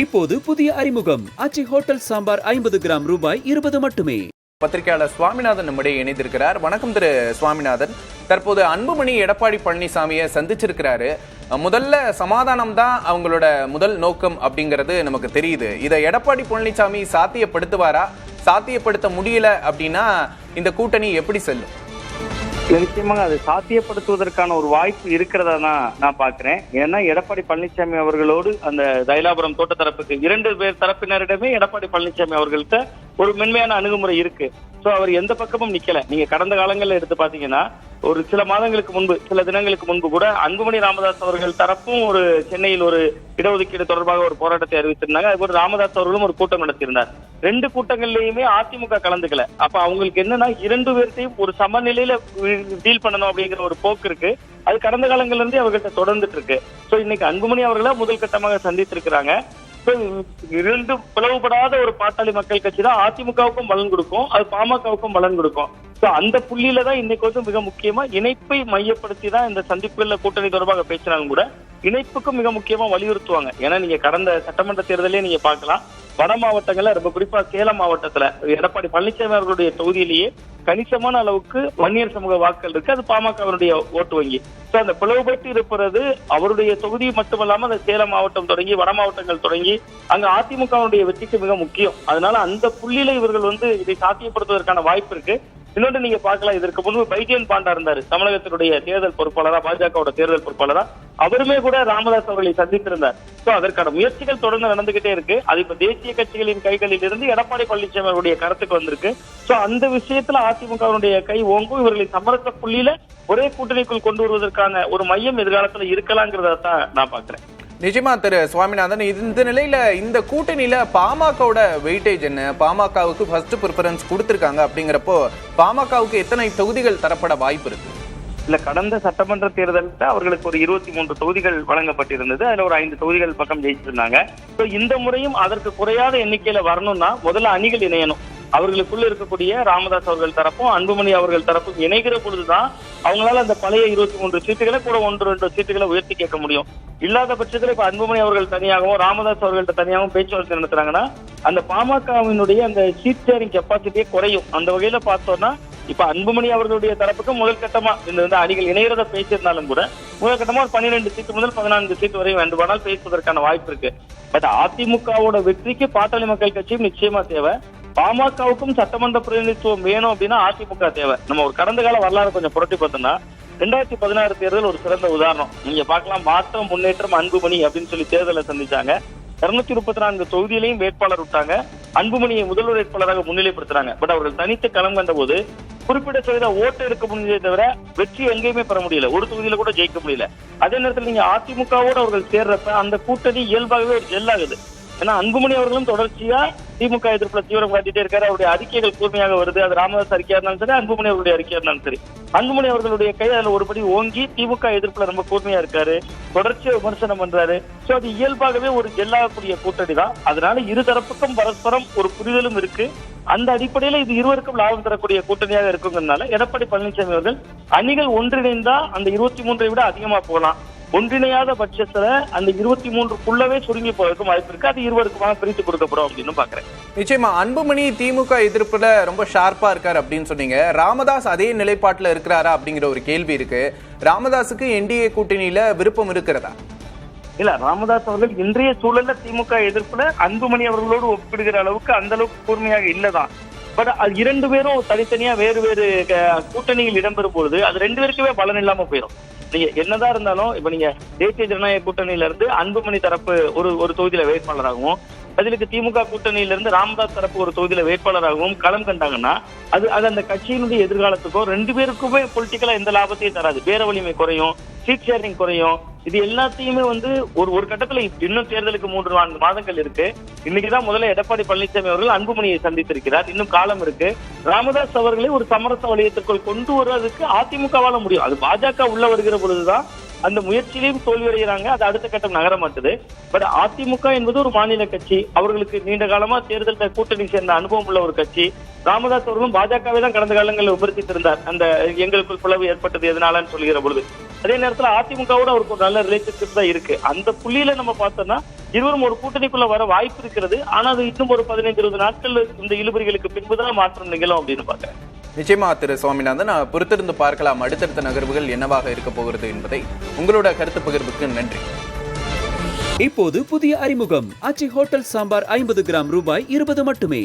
இப்போது புதிய அறிமுகம் அச்சி ஹோட்டல் சாம்பார் 50 கிராம் ரூபாய் 20 மட்டுமே. பத்திரிகையாளர் சுவாமிநாதன் நம்முடைய இணைந்திருக்கிறார். வணக்கம் திரு சுவாமிநாதன். தற்போது அன்புமணி எடப்பாடி பழனிசாமியை சந்திச்சிருக்கிறாரு. முதல்ல சமாதானம் தான் அவங்களோட முதல் நோக்கம் அப்படிங்கிறது நமக்கு தெரியுது. இதை எடப்பாடி பழனிசாமி சாத்தியப்படுத்துவாரா? சாத்தியப்படுத்த முடியல அப்படின்னா இந்த கூட்டணி எப்படி செல்லும்? நிச்சயமாக அது சாத்தியப்படுத்துவதற்கான ஒரு வாய்ப்பு இருக்கிறதா தான் நான் பாக்குறேன். ஏன்னா எடப்பாடி பழனிசாமி அவர்களோடு அந்த தைலாபுரம் தோட்ட தரப்புக்கு 2 பேர் தரப்பினரிடமே எடப்பாடி பழனிசாமி அவர்கள்ட்ட ஒரு மென்மையான அணுகுமுறை இருக்கு. சோ அவர் எந்த பக்கமும் நிக்கல. நீங்க கடந்த காலங்கள்ல எடுத்து பாத்தீங்கன்னா ஒரு சில மாதங்களுக்கு முன்பு, சில தினங்களுக்கு முன்பு கூட அன்புமணி ராமதாஸ் அவர்கள் தரப்பும் ஒரு சென்னையில் ஒரு இடஒதுக்கீடு தொடர்பாக ஒரு போராட்டத்தை அறிவித்திருந்தாங்க. அதுபோல ராமதாஸ் அவர்களும் ஒரு கூட்டம் நடத்தியிருந்தார். 2 கூட்டங்கள்லயுமே அதிமுக கலந்துக்கல. அப்ப அவங்களுக்கு என்னன்னா 2 பேர்த்தையும் ஒரு சமநிலையில டீல் பண்ணணும் அப்படிங்கிற ஒரு போக்கு இருக்கு. அது கடந்த காலங்கள்ல இருந்தே அவர்கள்ட்ட தொடர்ந்துட்டு இருக்கு. சோ இன்னைக்கு அன்புமணி அவர்களா முதல் கட்டமாக சந்தித்திருக்கிறாங்க. இரண்டும் பிளவுபடாத ஒரு பாட்டாளி மக்கள் கட்சி தான் அதிமுகவுக்கும் பலன் கொடுக்கும், அது பாமகவுக்கும் பலன் கொடுக்கும். அந்த புள்ளியில தான் இன்னைக்கு வந்து மிக முக்கியமா இணைப்பை மையப்படுத்தி தான் இந்த சந்திப்புகள்ல கூட்டணி தொடர்பாக பேசினாலும் கூட இணைப்புக்கும் மிக முக்கியமா வலியுறுத்துவாங்க. ஏன்னா நீங்க கடந்த சட்டமன்ற தேர்தலே நீங்க பார்க்கலாம், வட மாவட்டங்கள்ல ரொம்ப குறிப்பா சேலம் மாவட்டத்துல எடப்பாடி பழனிசாமி அவர்களுடைய தொகுதியிலேயே கணிசமான அளவுக்கு வன்னியர் சமூக வாக்குகள் இருக்கு. அது பாமகவினுடைய ஓட்டு வங்கி. சோ அந்த பிளவுபட்டு இருப்பது அவருடைய தொகுதி மட்டுமல்லாம அந்த சேலம் மாவட்டம் தொடங்கி வட மாவட்டங்கள் தொடங்கி அங்க அதிமுகவுடைய வெற்றிக்கு மிக முக்கியம். அதனால அந்த புள்ளியில இவர்கள் வந்து இதை சாத்தியப்படுத்துவதற்கான வாய்ப்பு இருக்கு. இன்னொன்று நீங்க பார்க்கலாம், இதற்கு முன்பு பைஜியன் பாண்டா இருந்தாரு தமிழகத்தினுடைய தேர்தல் பொறுப்பாளரா, பாஜகவோட தேர்தல் பொறுப்பாளரா. அவருமே கூட ராமதாஸ் அவர்களை சந்தித்திருந்தார். சோ அதற்கான முயற்சிகள் தொடர்ந்து நடந்துகிட்டே இருக்கு. அது இப்ப தேசிய கட்சிகளின் கைகளில் இருந்து எடப்பாடி பழனிசாமி அவருடைய கருத்துக்கு வந்திருக்கு. சோ அந்த விஷயத்துல அதிமுகவுடைய கை ஓங்கும். இவர்களை சமரச புள்ளியில ஒரே கூட்டணிக்குள் கொண்டு வருவதற்கான ஒரு மையம் எதிர்காலத்துல இருக்கலாங்கிறத தான் நான் பாக்குறேன். நிஜமா திரு சுவாமிநாதன், இந்த நிலையில இந்த கூட்டணியில பாமகவோட வெயிட்டேஜ் என்ன? பாமகவுக்கு ஃபர்ஸ்ட் ப்ரிஃபரன்ஸ் கொடுத்திருக்காங்க. அப்படிங்கிறப்போ பாமகவுக்கு எத்தனை தொகுதிகள் தரப்பட வாய்ப்பு இருக்கு? இல்ல, கடந்த சட்டமன்ற தேர்தலில் அவர்களுக்கு ஒரு 23 தொகுதிகள் வழங்கப்பட்டிருந்தது. அதுல ஒரு 5 தொகுதிகள் பக்கம் ஜெயிச்சிருந்தாங்க. இந்த முறையும் அதற்கு குறையாத எண்ணிக்கையில வரணும்னா முதல்ல அணிகள் இணையணும். அவர்களுக்குள்ள இருக்கக்கூடிய ராமதாஸ் அவர்கள் தரப்பும் அன்புமணி அவர்கள் தரப்பும் இணைகிற பொழுதுதான் அவங்களால அந்த பழைய 23 சீட்டுகளை கூட 1-2 சீட்டுகளை உயர்த்தி கேட்க முடியும். இல்லாத பட்சத்துல இப்ப அன்புமணி அவர்கள் தனியாகவும் ராமதாஸ் அவர்கள்ட்ட தனியாகவும் பேச்சுவார்த்தை நடத்துறாங்கன்னா அந்த பாமகவினுடைய அந்த சீட் ஷேரிங் கெப்பாசிட்டியே குறையும். அந்த வகையில பார்த்தோம்னா இப்ப அன்புமணி அவர்களுடைய தரப்புக்கு முதல் கட்டமா இந்த அணிகள் இணையறத பேசியிருந்தாலும் கூட முதல் கட்டமா ஒரு 12 சீட்டு முதல் 14 சீட்டு வரை வேண்டுமானால் பேசுவதற்கான வாய்ப்பு இருக்கு. பட் அதிமுகவோட வெற்றிக்கு பாட்டாளி மக்கள் கட்சியும் நிச்சயமா தேவை. பாமகவுக்கும் சட்டமன்ற பிரதிநிதித்துவம் வேணும் அப்படின்னா அதிமுக தேவை. நம்ம ஒரு கடந்த கால வரலாறு கொஞ்சம் புரட்டி பார்த்தோம்னா 2016 தேர்தல் ஒரு சிறந்த உதாரணம். நீங்க பார்க்கலாம், மாற்றம் முன்னேற்றம் அன்புமணி அப்படின்னு சொல்லி தேர்தலை சந்திச்சாங்க. 234 தொகுதியிலையும் வேட்பாளர் விட்டாங்க. அன்புமணியை முதல்வர் வேட்பாளராக முன்னிலைப்படுத்துறாங்க. பட் அவர்கள் தனித்து களம் கண்ட போது குறிப்பிட்ட சதவீத ஓட்டு எடுக்க முடிஞ்சதை தவிர வெற்றி எங்கேயுமே பெற முடியல, ஒரு தொகுதியில கூட ஜெயிக்க முடியல. அதே நேரத்தில் நீங்க அதிமுகவோடு அவர்கள் சேர்றப்ப அந்த கூட்டணி இயல்பாகவே ஒரு ஜெல் ஆகுது. ஏன்னா அன்புமணி அவர்களும் தொடர்ச்சியா திமுக எதிர்ப்புல தீவிரம் காட்டிட்டே இருக்காரு. அவருடைய அறிக்கைகள் கூர்மையாக வருது. அது ராமதாஸ் அறிக்கையா இருந்தாலும் சரி, அன்புமணி அவருடைய அறிக்கையா இருந்தாலும் சரி, அன்புமணி அவர்களுடைய கை அதுல ஒருபடி ஓங்கி திமுக எதிர்ப்புல ரொம்ப கூர்மையா இருக்காரு, தொடர்ச்சியா விமர்சனம் பண்றாரு. சோ அது இயல்பாகவே ஒரு ஜெல்லாகக்கூடிய கூட்டணி தான். அதனால இருதரப்புக்கும் பரஸ்பரம் ஒரு புரிதலும் இருக்கு. அந்த அடிப்படையில இது இருவருக்கும் லாபம் தரக்கூடிய கூட்டணியாக இருக்குங்கிறதுனால எடப்பாடி பழனிசாமி அவர்கள் அணிகள் ஒன்றிணைந்தா அந்த 23 விட அதிகமா போகலாம். ஒன்றிணையாத பட்சத்துல அந்த 23க்குள்ளவே சுருங்கி போவதற்கும் வாய்ப்பு இருக்கு. அது இருவருக்குமாக பிரித்து கொடுக்கப்படும் அப்படின்னு பாக்குறேன். நிச்சயமா அன்புமணி திமுக எதிர்ப்புல ரொம்ப ஷார்ப்பா இருக்காரு அப்படின்னு சொன்னீங்க. ராமதாஸ் அதே நிலைப்பாட்டுல இருக்கிறாரா அப்படிங்கிற ஒரு கேள்வி இருக்கு. ராமதாஸுக்கு என்டிஏ கூட்டணியில விருப்பம் இருக்கிறதா? இல்ல, ராமதாஸ் அவர்கள் இன்றைய சூழல்ல திமுக எதிர்ப்புல அன்புமணி அவர்களோடு ஒப்பிடுகிற அளவுக்கு அந்த அளவுக்கு கூர்மையாக இல்லதான். பட் அது 2 பேரும் தனித்தனியா வேறு வேறு கூட்டணியில் இடம்பெறும் பொழுது அது 2 பேருக்குமே பலன் இல்லாம போயிடும். நீங்க என்னதான் இருந்தாலும் இப்ப நீங்க தேசிய ஜனநாயக கூட்டணியில இருந்து அன்புமணி தரப்பு ஒரு தொகுதியில வேட்பாளராகவும், பதிலுக்கு திமுக கூட்டணியில இருந்து ராமதாஸ் தரப்பு ஒரு தொகுதியில வேட்பாளராகவும் களம் கண்டாங்கன்னா அது அந்த கட்சியினுடைய எதிர்காலத்துக்கும் 2 பேருக்குமே பொலிட்டிக்கலா எந்த லாபத்தையும் தராது. பேர வலிமை குறையும், சீட் ஷேரிங் குறையும். இது எல்லாத்தையுமே வந்து ஒரு கட்டத்துல இன்னும் தேர்தலுக்கு 3-4 மாதங்கள் இருக்கு. இன்னைக்குதான் முதல்ல எடப்பாடி பழனிசாமி அவர்கள் அன்புமணியை சந்தித்திருக்கிறார். இன்னும் காலம் இருக்கு. ராமதாஸ் அவர்களை ஒரு சமரச வளையத்திற்குள் கொண்டு வருவதற்கு அதிமுகவால முடியும். அது பாஜக உள்ள வருகிற பொழுதுதான் அந்த முயற்சியிலையும் தோல்வியடைகிறாங்க. அது அடுத்த கட்டம் நகர மாட்டுது. பட் அதிமுக என்பது ஒரு மாநில கட்சி. அவர்களுக்கு நீண்ட காலமா தேர்தல் கூட்டணி சேர்ந்த அனுபவம் உள்ள ஒரு கட்சி. ராமதாஸ் அவர்களும் பாஜகவை தான் கடந்த காலங்களில் விமர்சித்திருந்தார். அந்த எங்களுக்குள் பிளவு ஏற்பட்டது எதனாலன்னு சொல்லுகிற பொழுது அதே நேரத்துல அதிமுகவோட அவருக்கு ஒரு நல்ல ரிலேஷன்ஷிப் தான் இருக்கு. அந்த புள்ளியில நம்ம பார்த்தோம்னா இருவரும் ஒரு கூட்டணிக்குள்ள வர வாய்ப்பு இருக்கிறது. ஆனா அது இன்னும் ஒரு 15-20 நாட்கள் இந்த இழுபறிகளுக்கு பின்புதான் மாற்றம் நிகழும் அப்படின்னு பாக்குறேன். நிச்சயமா திரு சுவாமிநாதன், பொறுத்திருந்து பார்க்கலாம் அடுத்தடுத்த நகர்வுகள் என்னவாக இருக்க போகிறது என்பதை. உங்களோட கருத்து பகிர்வுக்கு நன்றி. இப்போது புதிய அறிமுகம் ஆச்சி ஹோட்டல் சாம்பார் 50 கிராம் ரூபாய் 20 மட்டுமே.